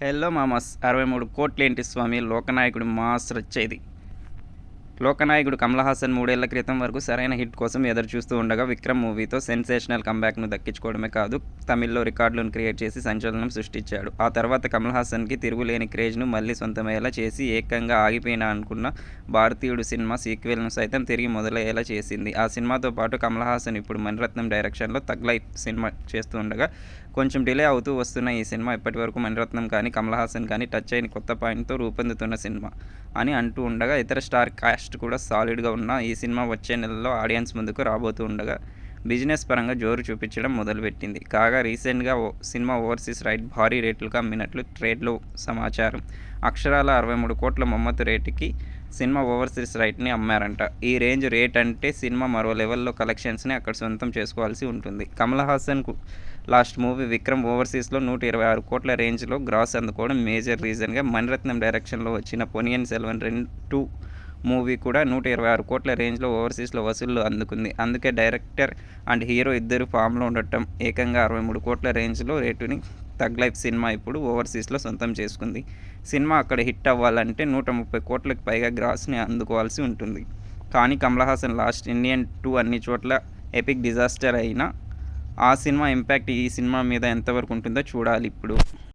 Hello మామస్ 63 కోట్లేంటి స్వామి లోకనాయకుడి mass రచ్చేది. లోకనాయకుడు Kamal Haasan 3 ఏళ్ల క్రితం వరకు సరైన హిట్ కోసం ఎదురు చూస్తూ ఉండగా 'విక్రమ్' మూవీతో సెన్సేషనల్ కమ్‌బ్యాక్‌ను దక్కించుకోవడమే కాదు, తమిళ్లో రికార్డులను క్రియేట్ చేసి సంచలనం సృష్టించాడు. ఆ తర్వాత కమల్ హాసన్‌కి తిరుగులేని క్రేజ్‌ను మళ్లీ సొంతమయ్యేలా చేసి ఏకంగా ఆగిపోయినా అనుకున్న 'భారతీయుడు' సినిమా సీక్వెల్‌ను సైతం తిరిగి మొదలయ్యేలా చేసింది. ఆ సినిమాతో పాటు కమల్ హాసన్ ఇప్పుడు మణిరత్నం డైరెక్షన్‌లో 'థగ్ లైఫ్' సినిమా చేస్తుండగా, కొంచెం డిలే అవుతూ వస్తున్న ఈ సినిమా ఇప్పటివరకు మణిరత్నం కానీ, కమల్ హాసన్ కానీ టచ్ చేయని కొత్త పాయింట్‌తో రూపొందుతున్న సినిమా అని అంటూ ఉండగా, ఇతర స్టార్ కాస్ట్ కూడా సాలిడ్‌గా ఉన్న ఈ సినిమా వచ్చే నెలలో ఆడియన్స్ ముందుకు రాబోతూ ఉండగా, బిజినెస్ పరంగా జోరు చూపించడం మొదలుపెట్టింది. కాగా రీసెంట్‌గా సినిమా ఓవర్సీస్ రైట్ భారీ రేట్లకు అమ్మినట్లు ట్రేడ్‌లో సమాచారం. అక్షరాల 63 కోట్ల మమ్మతు రేటుకి సినిమా ఓవర్సీస్ రైట్‌ని అమ్మారంట. ఈ రేంజ్ రేట్ అంటే సినిమా మరో లెవెల్‌లో కలెక్షన్స్‌ని అక్కడ సొంతం చేసుకోవాల్సి ఉంటుంది. కమల్ హాసన్‌కు లాస్ట్ మూవీ 'విక్రమ్' ఓవర్సీస్‌లో 126 కోట్ల రేంజ్‌లో గ్రాస్ అందుకోవడం మేజర్ రీజన్‌గా, మణిరత్నం డైరెక్షన్‌లో వచ్చిన 'పొన్నియిన్ సెల్వన్ 2' మూవీ కూడా 126 కోట్ల రేంజ్‌లో ఓవర్సీస్‌లో వసూళ్లు అందుకుంది. అందుకే డైరెక్టర్ అండ్ హీరో ఇద్దరూ ఫామ్‌లో ఉండటం, ఏకంగా 63 కోట్ల రేంజ్‌లో రేటుని 'థగ్ లైఫ్' సినిమా ఇప్పుడు ఓవర్సీస్‌లో సొంతం చేసుకుంది. సినిమా అక్కడ హిట్ అవ్వాలంటే 130 కోట్లకు పైగా గ్రాస్‌ని అందుకోవాల్సి ఉంటుంది. కానీ కమల్ హాసన్ లాస్ట్ 'ఇండియన్ 2' అన్ని చోట్ల ఎపిక్ డిజాస్టర్ అయినా, ఆ సినిమా ఇంపాక్ట్ ఈ సినిమా మీద ఎంతవరకు ఉంటుందో చూడాలిప్పుడు.